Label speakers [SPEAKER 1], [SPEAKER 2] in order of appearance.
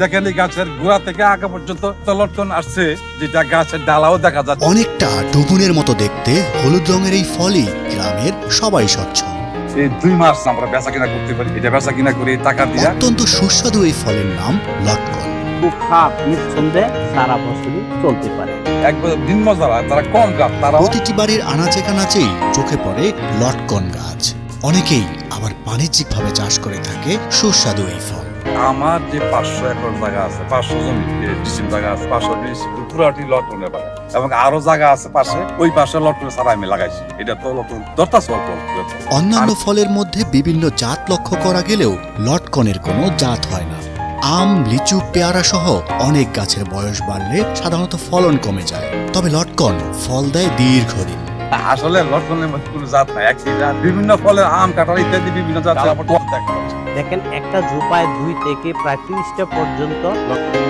[SPEAKER 1] দেখেন এই গাছের গোড়া থেকে আগা পর্যন্ত লটকন আসছে, যেটা গাছের ডালাও দেখা যাচ্ছে।
[SPEAKER 2] অনেকটা ডুবুনের মতো দেখতে হলুদ রঙের এই ফলই গ্রামের সবাই স্বচ্ছ।
[SPEAKER 1] এই 2 মাস আমরা বেচা কিনা করতে পারি, এটা বেচা কিনা করে টাকা দিয়ে।
[SPEAKER 2] অত্যন্ত সুস্বাদু এই ফলের নাম লটকন।
[SPEAKER 3] খুব খাপ নিঃসন্দেহে সারা বছরই চলতে পারে।
[SPEAKER 1] একবার দিন মজারা তারা কম গাছ, তারা
[SPEAKER 2] প্রতিটি বাড়ির আনাচে কানাচেই চোখে পড়ে লটকন গাছ। অনেকেই আবার বাণিজ্যিকভাবে চাষ করে থাকে সুস্বাদু এই ফল।
[SPEAKER 1] আমার যে 500 একর জায়গা আছে, 500 জমি ডিসিম জায়গা আছে, 520 পুরাটি লটকনের বাগান, এবং আরো জায়গা আছে পাশে, ওই পাশে লটকনের চারা আমি লাগাইছি। এটা তো লটকন দরকার অল্প।
[SPEAKER 2] অন্যান্য ফলের মধ্যে বিভিন্ন জাত লক্ষ্য করা গেলেও লটকনের কোনো জাত হয় না। আম, লিচু, পেয়ারা সহ অনেক গাছের বয়স বাড়লে সাধারণত ফলন কমে যায়, তবে লটকন ফল দেয় দীর্ঘদিন।
[SPEAKER 1] আসলে লটকনের মধ্যে কোনো জাত নাই, একই জাত। বিভিন্ন ফলের আম, কাঁঠাল ইত্যাদি বিভিন্ন জাত
[SPEAKER 3] দেখেন একটা ঝোপায় 2 থেকে প্রায় 30টা পর্যন্ত লটকন